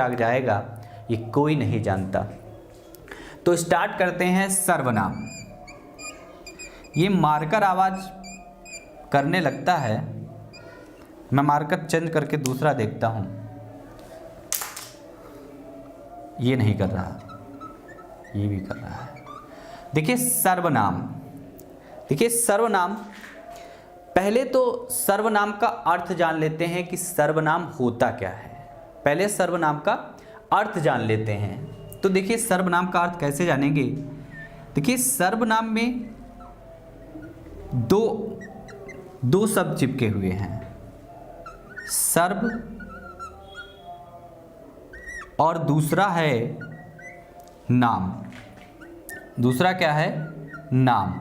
आ जाएगा ये कोई नहीं जानता। तो स्टार्ट करते हैं सर्वनाम। ये मार्कर आवाज करने लगता है, मैं मार्कर चेंज करके दूसरा देखता हूं, ये नहीं कर रहा, ये भी कर रहा है। देखिए सर्वनाम, देखिए सर्वनाम, पहले तो सर्वनाम का अर्थ जान लेते हैं कि सर्वनाम होता क्या है। पहले सर्वनाम का अर्थ जान लेते हैं। तो देखिए सर्वनाम का अर्थ कैसे जानेंगे। देखिए सर्वनाम में दो शब्द चिपके हुए हैं, सर्व और दूसरा है नाम। दूसरा क्या है? नाम।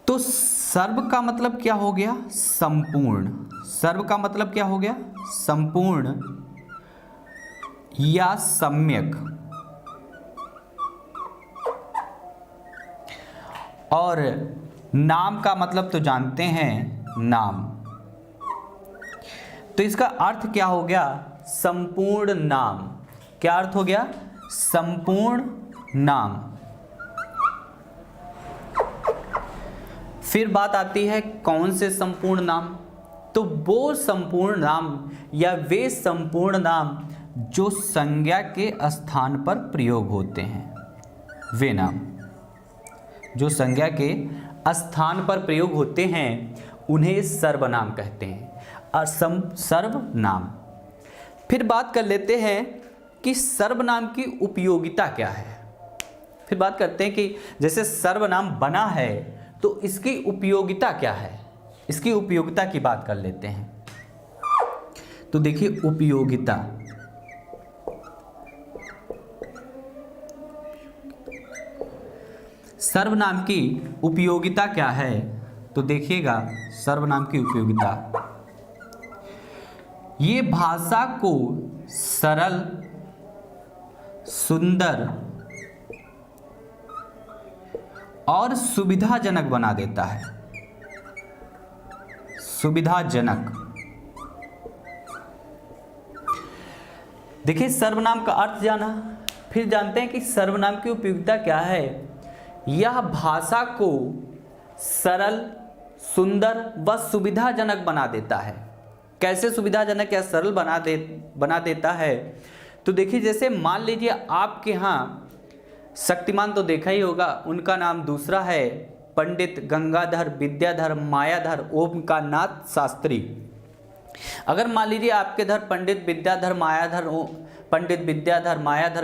तो सर्व का मतलब क्या हो गया? संपूर्ण। सर्व का मतलब क्या हो गया? संपूर्ण या सम्यक। और नाम का मतलब तो जानते हैं, नाम। तो इसका अर्थ क्या हो गया? संपूर्ण नाम। क्या अर्थ हो गया? संपूर्ण नाम। फिर बात आती है कौन से संपूर्ण नाम। तो वो संपूर्ण नाम या वे संपूर्ण नाम जो संज्ञा के स्थान पर प्रयोग होते हैं, वे नाम जो संज्ञा के स्थान पर प्रयोग होते हैं उन्हें सर्वनाम कहते हैं। सर्वनाम। फिर बात कर लेते हैं कि सर्वनाम की उपयोगिता क्या है। फिर बात करते हैं कि जैसे सर्वनाम बना है तो इसकी उपयोगिता क्या है, इसकी उपयोगिता की बात कर लेते हैं। तो देखिए उपयोगिता, सर्वनाम की उपयोगिता क्या है। तो देखिएगा सर्वनाम की उपयोगिता, ये भाषा को सरल, सुंदर और सुविधाजनक बना देता है। सुविधाजनक। देखिए सर्वनाम का अर्थ जाना, फिर जानते हैं कि सर्वनाम की उपयोगिता क्या है। यह भाषा को सरल, सुंदर व सुविधाजनक बना देता है। कैसे सुविधाजनक या सरल बना देता है? तो देखिए जैसे मान लीजिए आपके यहाँ शक्तिमान तो देखा ही होगा, उनका नाम दूसरा है पंडित गंगाधर विद्याधर मायाधर ओमकारनाथ शास्त्री। अगर मान लीजिए आपके इधर पंडित विद्याधर मायाधर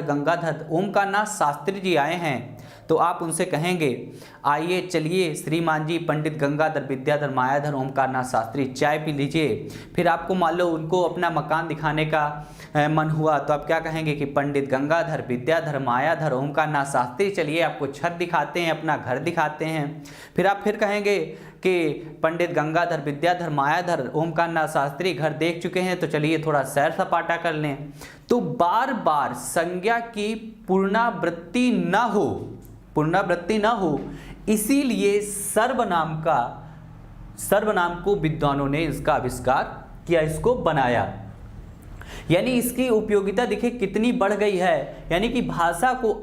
गंगाधर ओमकारनाथ शास्त्री जी आए हैं, तो आप उनसे कहेंगे आइए चलिए श्रीमान जी पंडित गंगाधर विद्याधर मायाधर ओमकारनाथ शास्त्री चाय पी लीजिए। फिर आपको मान लो उनको अपना मकान दिखाने का मन हुआ, तो आप क्या कहेंगे कि पंडित गंगाधर विद्याधर मायाधर ओमकारनाथ शास्त्री चलिए आपको छत दिखाते हैं, अपना घर दिखाते हैं। फिर आप फिर कहेंगे कि पंडित गंगाधर विद्याधर मायाधर ओमकारनाथ शास्त्री घर देख चुके हैं, तो चलिए थोड़ा सैर सपाटा कर लें। तो बार बार संज्ञा की पुनरावृत्ति न हो, इसीलिए सर्वनाम को विद्वानों ने इसका आविष्कार किया, इसको बनाया। यानी इसकी उपयोगिता देखिए कितनी बढ़ गई है। यानी कि भाषा को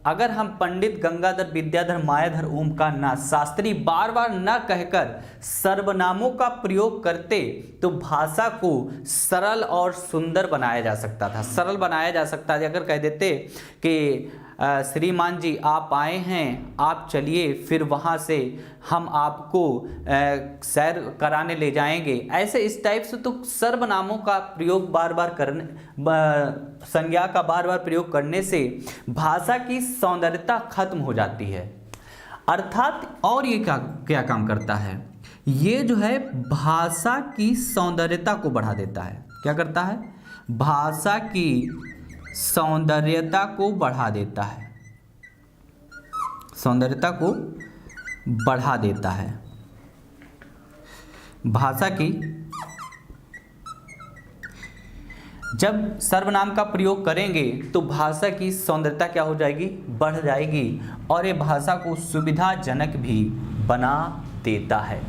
अगर हम पंडित गंगाधर विद्याधर मायाधर ओमकारनाथ शास्त्री बार बार न कहकर सर्वनामों का प्रयोग करते तो भाषा को सरल और सुंदर बनाया जा सकता था। सरल बनाया जा सकता था। अगर कह देते कि श्रीमान जी आप आए हैं, आप चलिए फिर वहाँ से हम आपको सैर कराने ले जाएंगे, ऐसे इस टाइप से तो सर्वनामों का प्रयोग बार बार करने, संज्ञा का बार बार प्रयोग करने से भाषा की सौंदर्यता खत्म हो जाती है। अर्थात और ये क्या काम करता है, ये जो है भाषा की सौंदर्यता को बढ़ा देता है। क्या करता है? भाषा की सौंदर्यता को बढ़ा देता है, सौंदर्यता को बढ़ा देता है। भाषा की, जब सर्वनाम का प्रयोग करेंगे तो भाषा की सौंदर्यता क्या हो जाएगी? बढ़ जाएगी, और ये भाषा को सुविधाजनक भी बना देता है।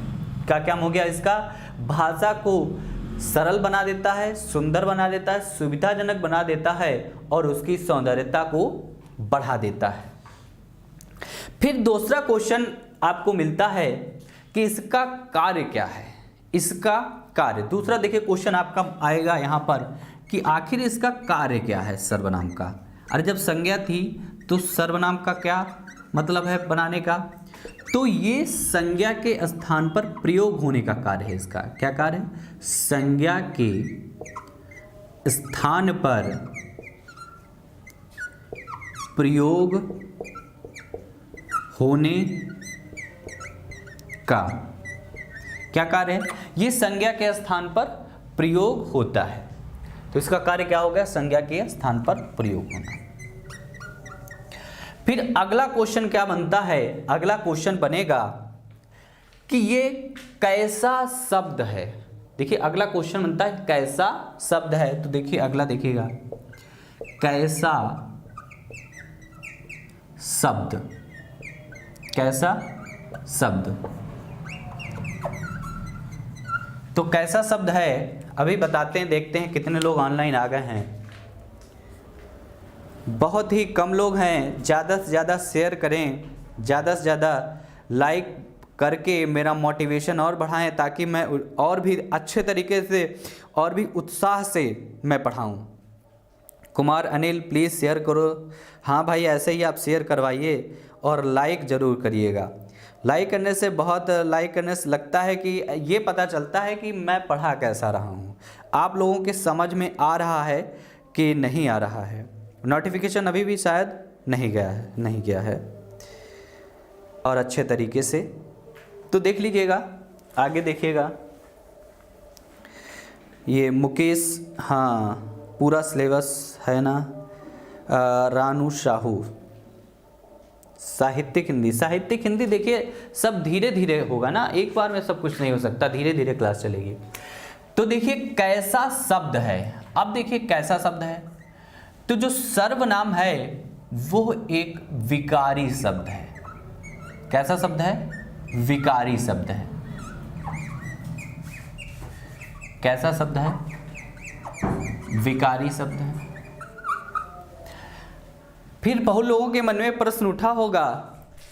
क्या काम हो गया इसका? भाषा को सरल बना देता है, सुंदर बना देता है, सुविधाजनक बना देता है और उसकी सौंदर्यता को बढ़ा देता है। फिर दूसरा क्वेश्चन आपको मिलता है कि इसका कार्य क्या है, इसका कार्य। दूसरा देखिए क्वेश्चन आपका आएगा यहाँ पर कि आखिर इसका कार्य क्या है सर्वनाम का। अरे जब संज्ञा थी तो सर्वनाम का क्या मतलब है बनाने का, तो ये संज्ञा के स्थान पर प्रयोग होने का कार्य है। इसका क्या कार्य है? संज्ञा के स्थान पर प्रयोग होने का क्या कार्य है? ये संज्ञा के स्थान पर प्रयोग होता है, तो इसका कार्य क्या हो गया? संज्ञा के स्थान पर प्रयोग होना। फिर अगला क्वेश्चन क्या बनता है? अगला क्वेश्चन बनेगा कि ये कैसा शब्द है। देखिए अगला क्वेश्चन बनता है कैसा शब्द है, तो देखिए अगला देखिएगा कैसा शब्द, कैसा शब्द। तो कैसा शब्द है अभी बताते हैं, देखते हैं कितने लोग ऑनलाइन आ गए हैं। बहुत ही कम लोग हैं, ज़्यादा से ज़्यादा शेयर करें, ज़्यादा से ज़्यादा लाइक करके मेरा मोटिवेशन और बढ़ाएं ताकि मैं और भी अच्छे तरीके से और भी उत्साह से मैं पढ़ाऊं। कुमार अनिल प्लीज़ शेयर करो। हाँ भाई ऐसे ही आप शेयर करवाइए और लाइक ज़रूर करिएगा। लाइक करने से लाइक करने से लगता है कि ये पता चलता है कि मैं पढ़ा कैसा रहा हूँ, आप लोगों के समझ में आ रहा है कि नहीं आ रहा है। नोटिफिकेशन अभी भी शायद नहीं गया है और अच्छे तरीके से, तो देख लीजिएगा, आगे देखिएगा। ये मुकेश, हाँ पूरा सिलेबस है ना। रानू साहू साहित्यिक हिंदी देखिए सब धीरे धीरे होगा ना, एक बार में सब कुछ नहीं हो सकता, धीरे धीरे क्लास चलेगी। तो देखिए कैसा शब्द है, अब देखिए कैसा शब्द है, तो जो सर्वनाम है वो एक विकारी शब्द है। कैसा शब्द है? विकारी शब्द है। कैसा शब्द है? विकारी शब्द है। फिर बहुत लोगों के मन में प्रश्न उठा होगा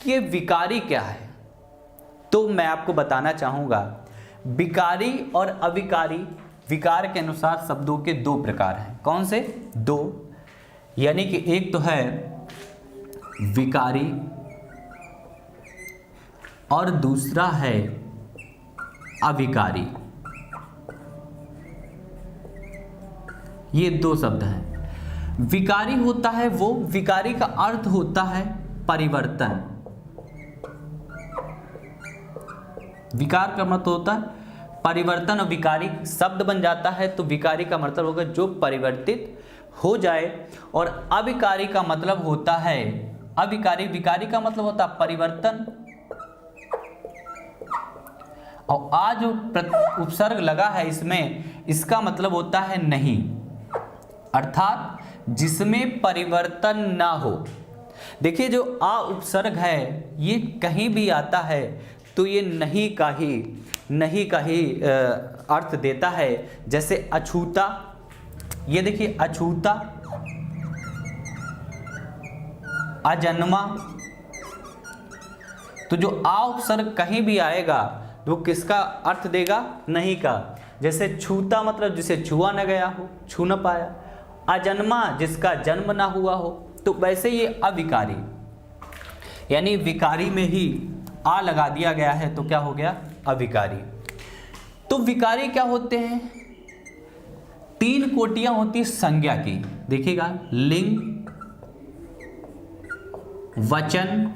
कि ये विकारी क्या है, तो मैं आपको बताना चाहूंगा विकारी और अविकारी, विकार के अनुसार शब्दों के दो प्रकार हैं। कौन से? दो, यानी कि एक तो है विकारी और दूसरा है अविकारी। ये दो शब्द हैं। विकारी होता है वो, विकारी का अर्थ होता है परिवर्तन। विकार का मतलब होता है परिवर्तन और विकारी शब्द बन जाता है, तो विकारी का मतलब होगा जो परिवर्तित हो जाए, और अविकारी का मतलब होता है विकारी का मतलब होता है परिवर्तन, और आज जो उपसर्ग लगा है इसमें, इसका मतलब होता है नहीं, अर्थात जिसमें परिवर्तन ना हो। देखिए जो आ उपसर्ग है ये कहीं भी आता है तो ये नहीं का ही अर्थ देता है। जैसे अछूता, ये देखिए अछूता, अजन्मा, तो जो आ उपसर्ग कहीं भी आएगा तो किसका अर्थ देगा? नहीं का। जैसे छूता मतलब जिसे छुआ न गया हो, छू न पाया। अजन्मा जिसका जन्म ना हुआ हो। तो वैसे ये अविकारी, यानी विकारी में ही आ लगा दिया गया है तो क्या हो गया? अविकारी। तो विकारी क्या होते हैं? तीन कोटियां होती संज्ञा की, देखिएगा लिंग, वचन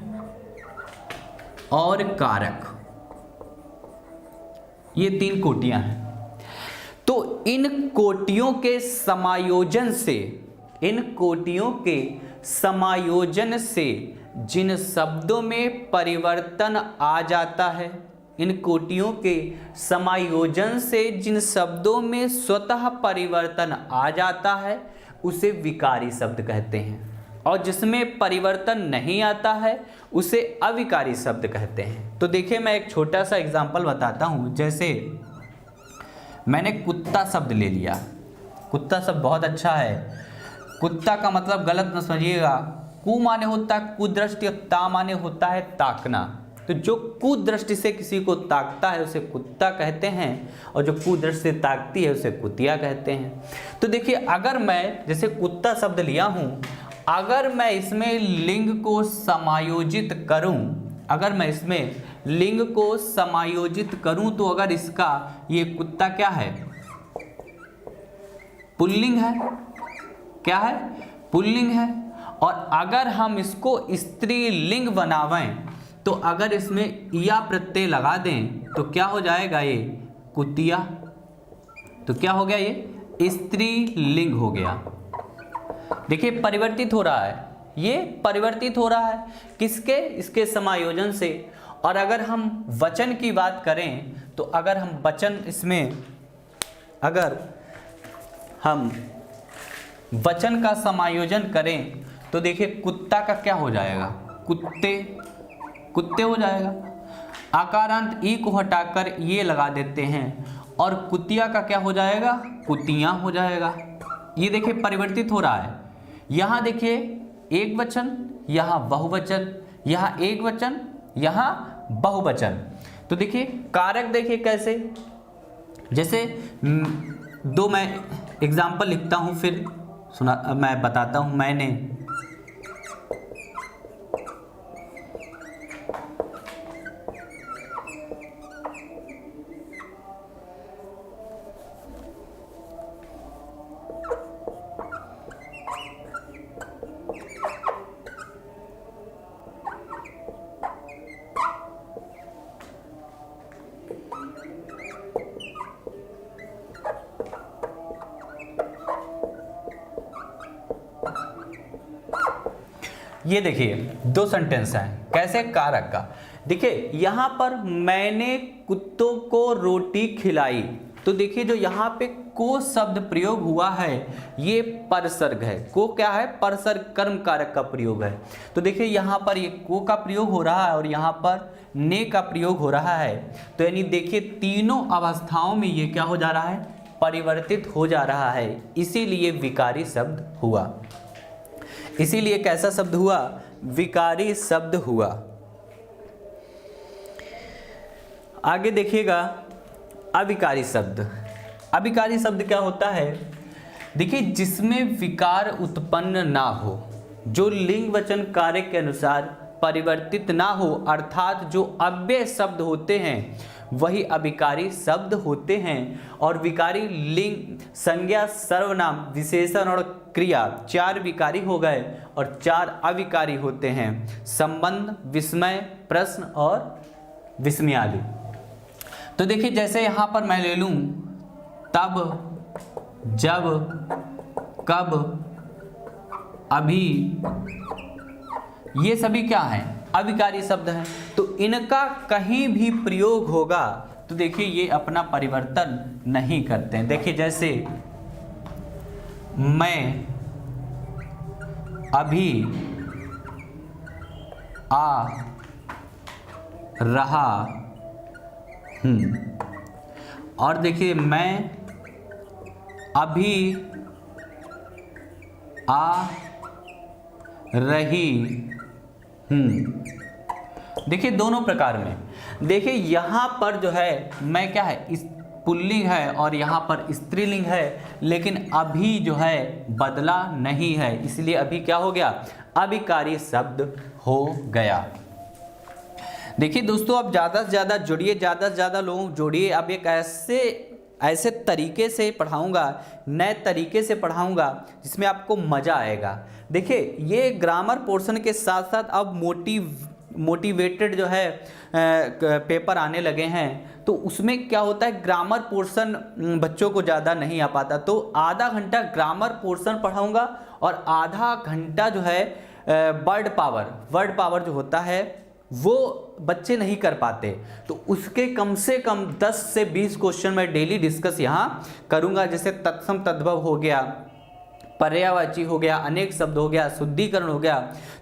और कारक, ये तीन कोटियां हैं। तो इन कोटियों के समायोजन से जिन शब्दों में परिवर्तन आ जाता है, इन कोटियों के समायोजन से जिन शब्दों में स्वतः परिवर्तन आ जाता है उसे विकारी शब्द कहते हैं, और जिसमें परिवर्तन नहीं आता है उसे अविकारी शब्द कहते हैं। तो देखिए मैं एक छोटा सा एग्जाम्पल बताता हूँ। जैसे मैंने कुत्ता शब्द ले लिया। कुत्ता शब्द बहुत अच्छा है। कुत्ता का मतलब गलत न समझिएगा, कु माने होता है कुदृष्टि और ता माने होता है ताकना। तो जो कुदृष्टि से किसी को ताकता है उसे कुत्ता कहते हैं, और जो कुदृष्टि से ताकती है उसे कुतिया कहते हैं। तो देखिए, अगर मैं जैसे कुत्ता शब्द लिया हूँ, अगर मैं इसमें लिंग को समायोजित करूं, अगर मैं इसमें लिंग को समायोजित करूं तो अगर इसका ये कुत्ता क्या है, पुल्लिंग है। क्या है? पुल्लिंग है। और अगर हम इसको स्त्रीलिंग बनावें तो अगर इसमें या प्रत्यय लगा दें तो क्या हो जाएगा, ये कुतिया। तो क्या हो गया, ये स्त्रीलिंग हो गया। देखिए परिवर्तित हो रहा है, ये परिवर्तित हो रहा है किसके? इसके समायोजन से। और अगर हम वचन की बात करें तो अगर हम वचन इसमें, अगर हम वचन का समायोजन करें तो देखिए कुत्ता का क्या हो जाएगा, कुत्ते, कुत्ते हो जाएगा। आकारांत ई को हटाकर ये लगा देते हैं और कुतिया का क्या हो जाएगा, कुतियां हो जाएगा। ये देखिए परिवर्तित हो रहा है। यहाँ देखिए एक वचन, यहाँ बहुवचन, यहाँ एक वचन, यहाँ बहुवचन। तो देखिए कारक देखिए कैसे, जैसे दो मैं एग्जाम्पल लिखता हूँ, फिर मैं बताता हूँ। मैंने, ये देखिए दो सेंटेंस हैं। कैसे? कारक का। देखिए यहाँ पर मैंने कुत्तों को रोटी खिलाई, तो देखिए जो यहाँ पे को शब्द प्रयोग हुआ है ये परसर्ग है। को क्या है? परसर्ग कर्म कारक का प्रयोग है। तो देखिए यहाँ पर ये को का प्रयोग हो रहा है और यहाँ पर ने का प्रयोग हो रहा है। तो यानी देखिए तीनों अवस्थाओं में ये क्या हो जा रहा है, परिवर्तित हो जा रहा है। इसीलिए विकारी शब्द हुआ। इसीलिए कैसा शब्द हुआ? विकारी शब्द हुआ। आगे देखिएगा अविकारी शब्द। अविकारी शब्द क्या होता है? देखिए जिसमें विकार उत्पन्न ना हो, जो लिंग वचन कार्य के अनुसार परिवर्तित ना हो, अर्थात जो अव्यय शब्द होते हैं वही अविकारी शब्द होते हैं। और विकारी लिंग, संज्ञा, सर्वनाम, विशेषण और क्रिया, 4 विकारी हो गए और 4 अविकारी होते हैं, संबंध, विस्मय, प्रश्न और विस्मयादि। तो देखिए जैसे यहाँ पर मैं ले लूँ तब, जब, कब, अभी, ये सभी क्या हैं? अविकारी शब्द हैं। तो इनका कहीं भी प्रयोग होगा तो देखिए ये अपना परिवर्तन नहीं करते हैं। देखिए जैसे मैं अभी आ रहा हूँ, और देखिए मैं अभी आ रही हूँ। देखिए दोनों प्रकार में। देखिए यहाँ पर जो है मैं क्या है, इस पुल्लिंग है और यहाँ पर स्त्रीलिंग है, लेकिन अभी जो है बदला नहीं है, इसलिए अभी क्या हो गया, अविकारी शब्द हो गया। देखिए दोस्तों अब ज़्यादा से ज़्यादा जुड़िए, ज़्यादा से ज़्यादा लोग जोड़िए। अब एक ऐसे तरीके से पढ़ाऊंगा, नए तरीके से पढ़ाऊंगा जिसमें आपको मज़ा आएगा। देखिए ये ग्रामर पोर्शन के साथ साथ अब मोटिवेटेड जो है पेपर आने लगे हैं, तो उसमें क्या होता है ग्रामर पोर्शन बच्चों को ज़्यादा नहीं आ पाता, तो आधा घंटा ग्रामर पोर्शन पढ़ाऊंगा और आधा घंटा जो है वर्ड पावर जो होता है वो बच्चे नहीं कर पाते, तो उसके कम से कम 10 से 20 क्वेश्चन मैं डेली डिस्कस यहाँ करूँगा। जैसे तत्सम तद्भव हो गया, पर्यायवाची हो गया, अनेक शब्द हो गया, शुद्धिकरण हो गया,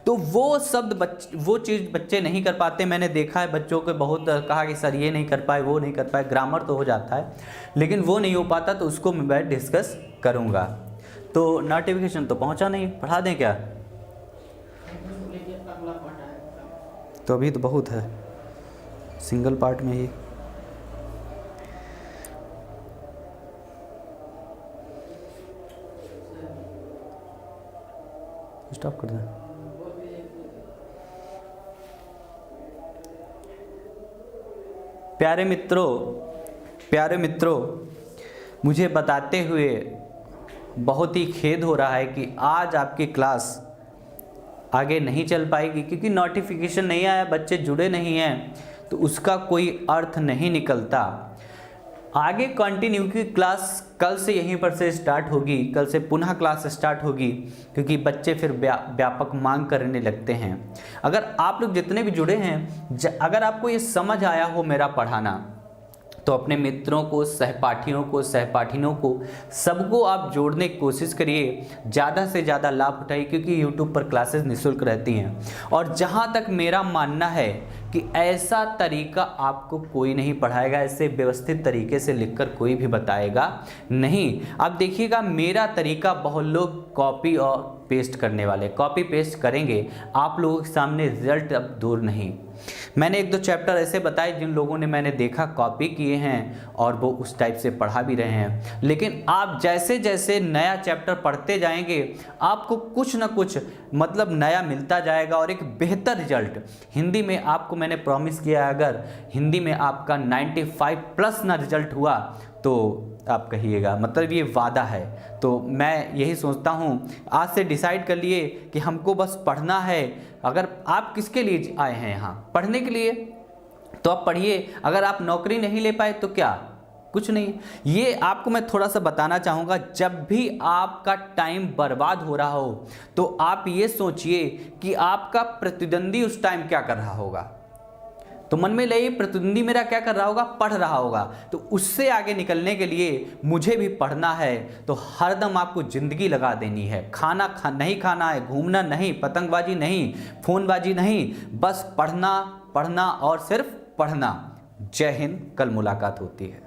तो वो शब्द वो चीज़ बच्चे नहीं कर पाते। मैंने देखा है बच्चों को बहुत कहा कि सर ये नहीं कर पाए, वो नहीं कर पाए, ग्रामर तो हो जाता है लेकिन वो नहीं हो पाता, तो उसको मैं डिस्कस करूँगा। तो नोटिफिकेशन तो पहुँचा नहीं, पढ़ा दें क्या? तो अभी तो बहुत है, सिंगल पार्ट में ही। स्टॉप कर दें। प्यारे मित्रों, मुझे बताते हुए बहुत ही खेद हो रहा है कि आज आपकी क्लास आगे नहीं चल पाएगी, क्योंकि नोटिफिकेशन नहीं आया, बच्चे जुड़े नहीं हैं, तो उसका कोई अर्थ नहीं निकलता। आगे कंटिन्यू की क्लास कल से यहीं पर से स्टार्ट होगी, कल से पुनः क्लास स्टार्ट होगी, क्योंकि बच्चे फिर व्यापक मांग करने लगते हैं। अगर आप लोग जितने भी जुड़े हैं, अगर आपको ये समझ आया हो मेरा पढ़ाना, तो अपने मित्रों को, सहपाठियों को, सहपाठिनों को, सबको आप जोड़ने की कोशिश करिए, ज़्यादा से ज़्यादा लाभ उठाइए, क्योंकि YouTube पर क्लासेस निःशुल्क रहती हैं। और जहाँ तक मेरा मानना है कि ऐसा तरीका आपको कोई नहीं पढ़ाएगा, ऐसे व्यवस्थित तरीके से लिखकर कोई भी बताएगा नहीं। अब देखिएगा, मेरा तरीका बहुत लोग कॉपी और पेस्ट करने वाले कॉपी पेस्ट करेंगे, आप लोगों के सामने रिजल्ट अब दूर नहीं। मैंने 1-2 चैप्टर ऐसे बताए जिन लोगों ने मैंने देखा कॉपी किए हैं और वो उस टाइप से पढ़ा भी रहे हैं, लेकिन आप जैसे जैसे नया चैप्टर पढ़ते जाएंगे आपको कुछ ना कुछ मतलब नया मिलता जाएगा और एक बेहतर रिजल्ट। हिंदी में आपको मैंने प्रॉमिस किया है, अगर हिंदी में आपका 95+ ना रिजल्ट हुआ तो आप कहिएगा, मतलब ये वादा है। तो मैं यही सोचता हूँ, आज से डिसाइड कर लिए कि हमको बस पढ़ना है। अगर आप किसके लिए आए हैं यहाँ? पढ़ने के लिए, तो आप पढ़िए। अगर आप नौकरी नहीं ले पाए तो क्या? कुछ नहीं। ये आपको मैं थोड़ा सा बताना चाहूँगा, जब भी आपका टाइम बर्बाद हो रहा हो तो आप ये सोचिए कि आपका प्रतिद्वंदी उस टाइम क्या कर रहा होगा। तो मन में ले, प्रतिद्वंदी मेरा क्या कर रहा होगा? पढ़ रहा होगा। तो उससे आगे निकलने के लिए मुझे भी पढ़ना है, तो हरदम आपको ज़िंदगी लगा देनी है। नहीं खाना है, घूमना नहीं, पतंगबाजी नहीं, फ़ोनबाजी नहीं, बस पढ़ना और सिर्फ पढ़ना। जय हिंद, कल मुलाकात होती है।